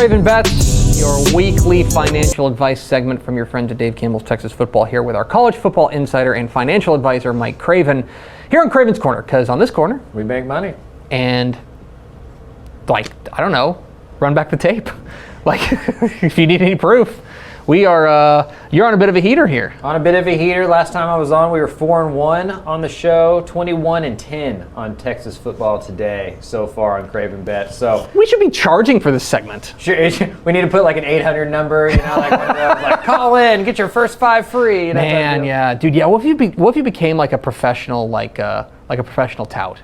Craven Bets, your weekly financial advice segment from your friends at Dave Campbell's Texas Football, here with our college football insider and financial advisor, Mike Craven, here on Craven's Corner, because on this corner, we make money. And, I don't know, run back the tape. If you need any proof. You're on a bit of a heater here. On a bit of a heater. Last time I was on, we were 4-1 on the show, 21-10 on Texas Football Today so far on Craven Bet. So we should be charging for this segment. Sure, we need to put like an 800 number, like call in, get your first 5 free. Man, yeah, dude, yeah. What if you became like a professional, like a professional tout?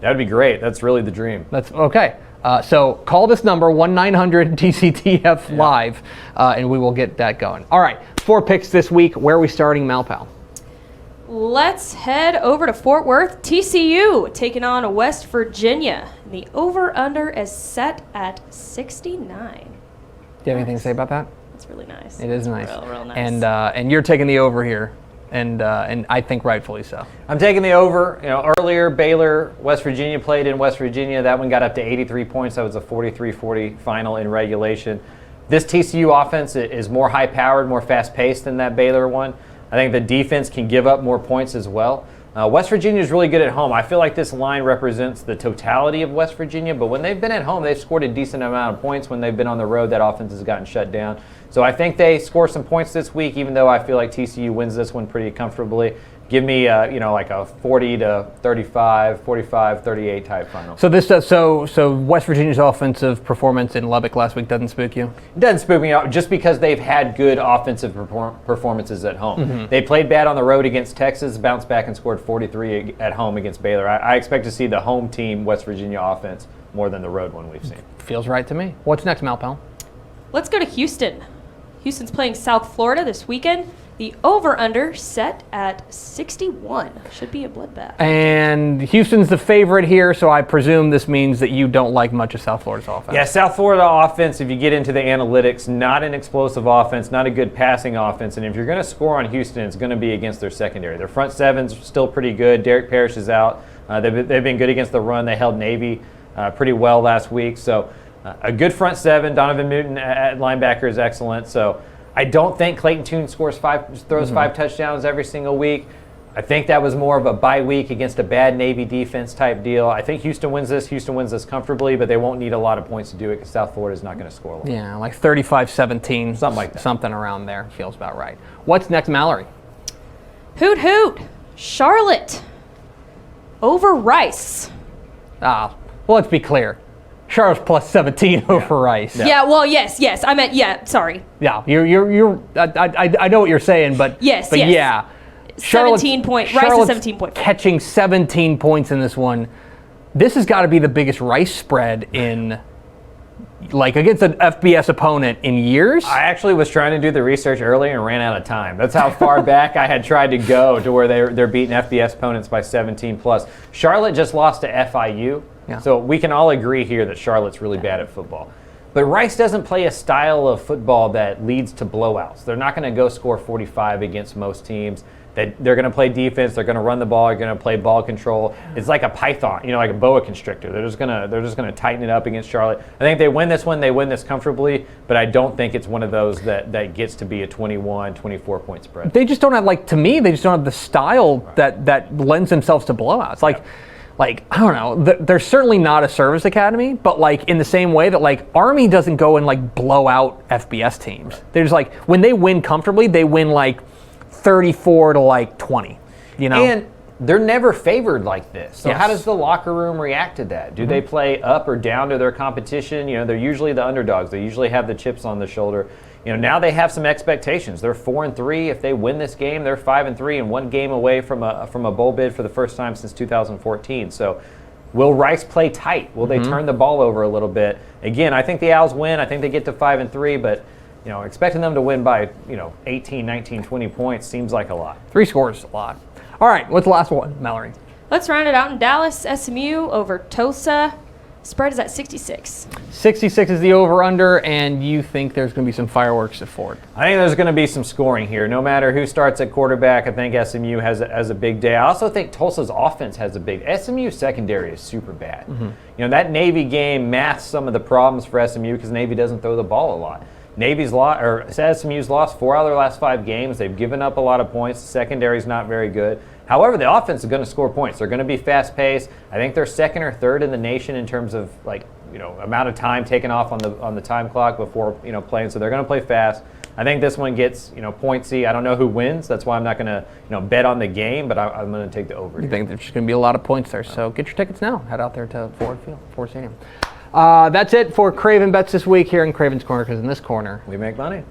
That'd be great. That's really the dream. That's okay. So call this number, 1-900-TCTF live, and we will get that going. All right, 4 picks this week. Where are we starting, Malpal? Let's head over to Fort Worth. TCU taking on West Virginia. The over-under is set at 69. Do you have anything to say about that? That's really nice. It is nice. Real nice. And you're taking the over here. And I think rightfully so. I'm taking the over. Earlier Baylor, West Virginia played in West Virginia. That one got up to 83 points. That was a 43-40 final in regulation. This TCU offense is more high-powered, more fast-paced than that Baylor one. I think the defense can give up more points as well. West Virginia is really good at home. I feel like this line represents the totality of West Virginia, but when they've been at home, they've scored a decent amount of points. When they've been on the road, that offense has gotten shut down. So I think they score some points this week, even though I feel like TCU wins this one pretty comfortably. Give me, like a 40-35, 45-38 type final. So West Virginia's offensive performance in Lubbock last week doesn't spook you? It doesn't spook me out just because they've had good offensive performances at home. Mm-hmm. They played bad on the road against Texas, bounced back and scored 43 at home against Baylor. I expect to see the home team West Virginia offense more than the road one we've seen. Feels right to me. What's next, Malpal? Let's go to Houston. Houston's playing South Florida this weekend. The over-under set at 61. Should be a bloodbath. And Houston's the favorite here, so I presume this means that you don't like much of South Florida's offense. Yeah, South Florida offense, if you get into the analytics, not an explosive offense, not a good passing offense. And if you're going to score on Houston, it's going to be against their secondary. Their front seven's still pretty good. Derek Parrish is out. They've been good against the run. They held Navy pretty well last week. So a good front seven. Donovan Newton at linebacker is excellent. So I don't think Clayton Tune throws 5 touchdowns every single week. I think that was more of a bye week against a bad Navy defense type deal. I think Houston wins this. Houston wins this comfortably, but they won't need a lot of points to do it because South Florida is not going to score a lot. Yeah, like 35-17. Something like that. Something around there feels about right. What's next, Mallory? Hoot hoot. Charlotte over Rice. Well, let's be clear. Charlotte's plus 17 over Rice. Yeah. Well, yes. I meant, sorry. Yeah, you're. I know what you're saying, but yes. Yeah. 17 point. Rice is 17 point. Catching 17 points in this one. This has got to be the biggest Rice spread in, against an FBS opponent in years. I actually was trying to do the research earlier and ran out of time. That's how far back I had tried to go to where they're beating FBS opponents by 17 plus. Charlotte just lost to FIU. Yeah. So we can all agree here that Charlotte's really bad at football. But Rice doesn't play a style of football that leads to blowouts. They're not going to go score 45 against most teams. They're going to play defense. They're going to run the ball. They're going to play ball control. It's like a python, like a boa constrictor. They're just going to tighten it up against Charlotte. I think they win this one. They win this comfortably, but I don't think it's one of those that gets to be a 21, 24 point spread. They just don't have, to me, they just don't have the style that lends themselves to blowouts. I don't know, they're certainly not a service academy, but in the same way that Army doesn't go and blow out FBS teams. Right. They're just when they win comfortably, they win 34 to 20, And they're never favored like this. So yes. How does the locker room react to that? Do they play up or down to their competition? They're usually the underdogs. They usually have the chips on the shoulder. Now they have some expectations. They're 4-3. If they win this game, they're 5-3 and 1 game away from a bowl bid for the first time since 2014. So will Rice play tight? Will they turn the ball over a little bit? Again, I think the Owls win. I think they get to 5-3, but expecting them to win by 18, 19, 20 points seems like a lot. 3 scores is a lot. All right, what's the last one, Mallory? Let's round it out in Dallas. SMU over Tulsa. Spread is at 66. 66 is the over-under, and you think there's going to be some fireworks at Ford. I think there's going to be some scoring here. No matter who starts at quarterback, I think SMU has a big day. I also think Tulsa's offense has a big. SMU secondary is super bad. You know, that Navy game masks some of the problems for SMU because Navy doesn't throw the ball a lot. SMU's lost 4 out of their last 5 games. They've given up a lot of points. The secondary's not very good. However, the offense is going to score points. They're going to be fast-paced. I think they're second or third in the nation in terms of amount of time taken off on the time clock before playing. So they're going to play fast. I think this one gets pointsy. I don't know who wins. That's why I'm not going to bet on the game, but I'm going to take the over. You think there's just going to be a lot of points there? So get your tickets now. Head out there to Ford Stadium. That's it for Craven Bets this week here in Craven's Corner, because in this corner we make money.